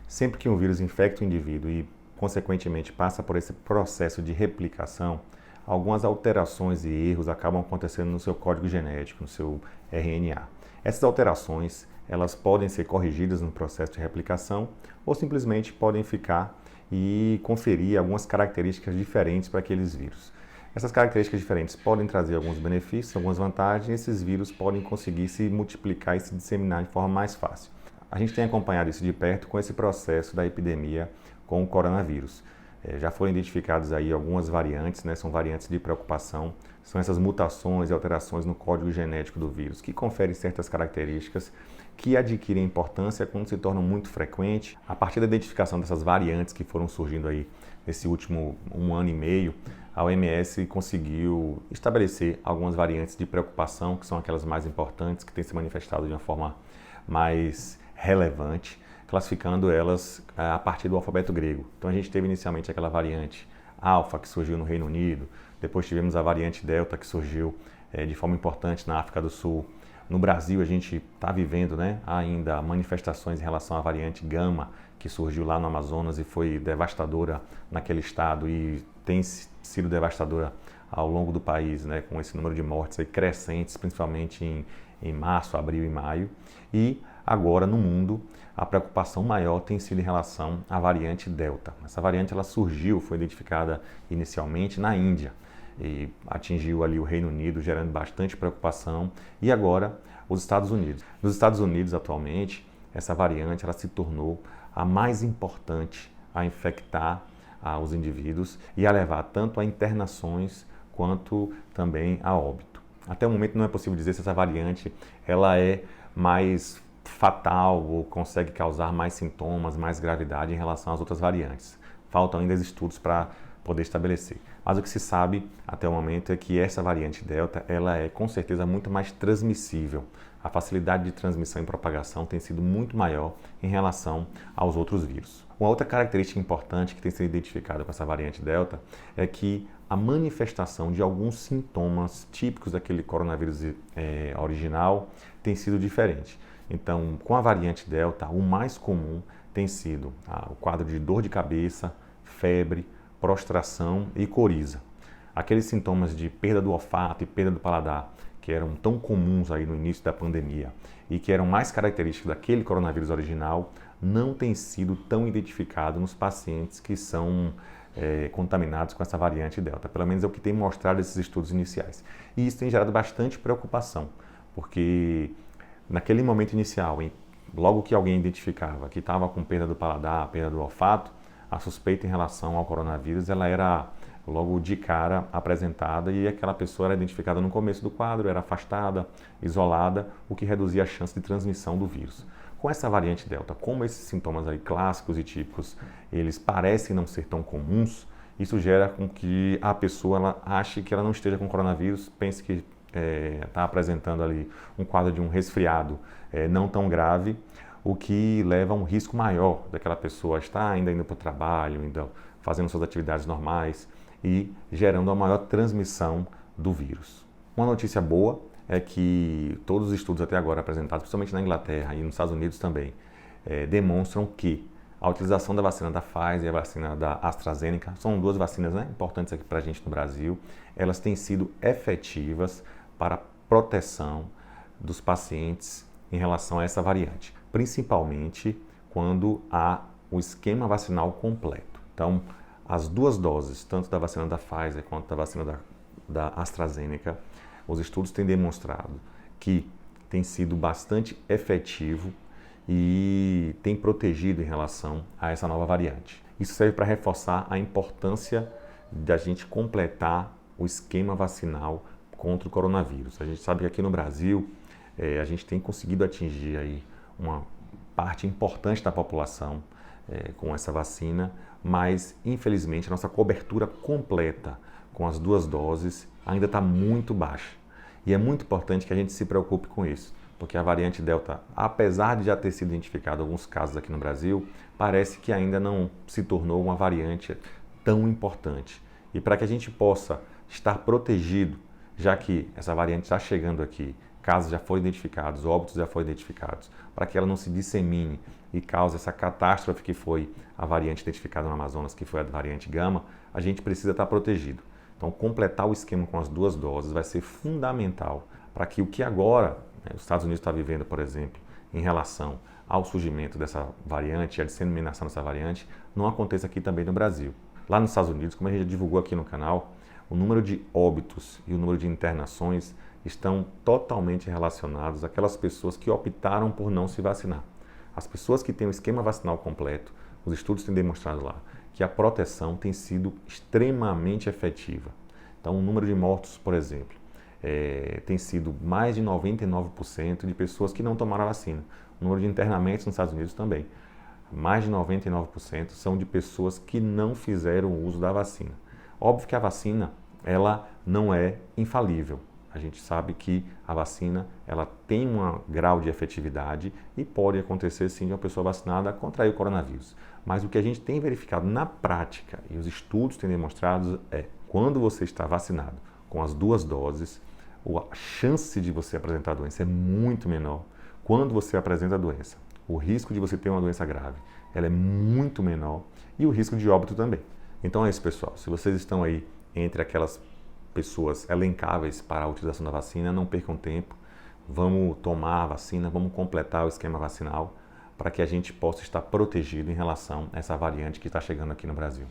Sempre que um vírus infecta o indivíduo e, consequentemente, passa por esse processo de replicação, algumas alterações e erros acabam acontecendo no seu código genético, no seu RNA. Essas alterações, elas podem ser corrigidas no processo de replicação ou simplesmente podem ficar e conferir algumas características diferentes para aqueles vírus. Essas características diferentes podem trazer alguns benefícios, algumas vantagens, e esses vírus podem conseguir se multiplicar e se disseminar de forma mais fácil. A gente tem acompanhado isso de perto com esse processo da epidemia com o coronavírus. Já foram identificadas aí algumas variantes, são variantes de preocupação, são essas mutações e alterações no código genético do vírus, que conferem certas características que adquirem importância quando se tornam muito frequentes. A partir da identificação dessas variantes que foram surgindo aí nesse último 1 ano e meio, a OMS conseguiu estabelecer algumas variantes de preocupação, que são aquelas mais importantes, que têm se manifestado de uma forma mais relevante, classificando elas a partir do alfabeto grego. Então a gente teve inicialmente aquela variante alfa, que surgiu no Reino Unido, depois tivemos a variante delta, que surgiu de forma importante na África do Sul. No Brasil a gente está vivendo ainda manifestações em relação à variante gama, que surgiu lá no Amazonas e foi devastadora naquele estado e tem sido devastadora ao longo do país, com esse número de mortes aí crescentes, principalmente em março, abril e maio. E agora no mundo a preocupação maior tem sido em relação à variante Delta. Essa variante ela surgiu, foi identificada inicialmente na Índia e atingiu ali o Reino Unido, gerando bastante preocupação, e agora os Estados Unidos. Nos Estados Unidos, atualmente, essa variante ela se tornou a mais importante a infectar os indivíduos e a levar tanto a internações quanto também a óbito. Até o momento não é possível dizer se essa variante ela é mais fatal ou consegue causar mais sintomas, mais gravidade em relação às outras variantes. Faltam ainda estudos para poder estabelecer. Mas o que se sabe até o momento é que essa variante Delta ela é com certeza muito mais transmissível. A facilidade de transmissão e propagação tem sido muito maior em relação aos outros vírus. Uma outra característica importante que tem sido identificada com essa variante Delta é que a manifestação de alguns sintomas típicos daquele coronavírus original tem sido diferente. Então, com a variante Delta, o mais comum tem sido o quadro de dor de cabeça, febre, prostração e coriza. Aqueles sintomas de perda do olfato e perda do paladar, que eram tão comuns aí no início da pandemia e que eram mais característicos daquele coronavírus original, não têm sido tão identificados nos pacientes que são contaminados com essa variante Delta. Pelo menos é o que tem mostrado esses estudos iniciais. E isso tem gerado bastante preocupação, porque naquele momento inicial, logo que alguém identificava que estava com perda do paladar, perda do olfato, a suspeita em relação ao coronavírus ela era logo de cara apresentada e aquela pessoa era identificada no começo do quadro, era afastada, isolada, o que reduzia a chance de transmissão do vírus. Com essa variante Delta, como esses sintomas aí clássicos e típicos, eles parecem não ser tão comuns, isso gera com que a pessoa ela ache que ela não esteja com coronavírus, pense que está apresentando ali um quadro de um resfriado não tão grave, o que leva a um risco maior daquela pessoa estar ainda indo para o trabalho, ainda fazendo suas atividades normais e gerando a maior transmissão do vírus. Uma notícia boa é que todos os estudos até agora apresentados, principalmente na Inglaterra e nos Estados Unidos também, demonstram que a utilização da vacina da Pfizer e a vacina da AstraZeneca, são duas vacinas importantes aqui para a gente no Brasil, elas têm sido efetivas para a proteção dos pacientes em relação a essa variante, principalmente quando há o esquema vacinal completo. Então, as duas doses, tanto da vacina da Pfizer quanto da vacina da AstraZeneca, os estudos têm demonstrado que tem sido bastante efetivo e tem protegido em relação a essa nova variante. Isso serve para reforçar a importância da gente completar o esquema vacinal contra o coronavírus. A gente sabe que aqui no Brasil a gente tem conseguido atingir aí uma parte importante da população com essa vacina, mas infelizmente a nossa cobertura completa com as duas doses ainda está muito baixa. E é muito importante que a gente se preocupe com isso, porque a variante Delta, apesar de já ter sido identificado alguns casos aqui no Brasil, parece que ainda não se tornou uma variante tão importante. E para que a gente possa estar protegido, já que essa variante está chegando aqui, casos já foram identificados, óbitos já foram identificados, para que ela não se dissemine e causa essa catástrofe que foi a variante identificada no Amazonas, que foi a variante Gama, a gente precisa estar protegido. Então, completar o esquema com as 2 doses vai ser fundamental para que o que agora os Estados Unidos está vivendo, por exemplo, em relação ao surgimento dessa variante e a disseminação dessa variante, não aconteça aqui também no Brasil. Lá nos Estados Unidos, como a gente já divulgou aqui no canal, o número de óbitos e o número de internações estão totalmente relacionados àquelas pessoas que optaram por não se vacinar. As pessoas que têm o esquema vacinal completo, os estudos têm demonstrado lá que a proteção tem sido extremamente efetiva. Então, o número de mortos, por exemplo, tem sido mais de 99% de pessoas que não tomaram a vacina. O número de internamentos nos Estados Unidos também. Mais de 99% são de pessoas que não fizeram o uso da vacina. Óbvio que a vacina, ela não é infalível. A gente sabe que a vacina, ela tem um grau de efetividade e pode acontecer sim de uma pessoa vacinada contrair o coronavírus. Mas o que a gente tem verificado na prática e os estudos têm demonstrado é quando você está vacinado com as 2 doses, a chance de você apresentar a doença é muito menor quando você apresenta a doença. O risco de você ter uma doença grave, ela é muito menor e o risco de óbito também. Então é isso, pessoal. Se vocês estão aí entre aquelas pessoas elencáveis para a utilização da vacina, não percam tempo. Vamos tomar a vacina, vamos completar o esquema vacinal para que a gente possa estar protegido em relação a essa variante que está chegando aqui no Brasil.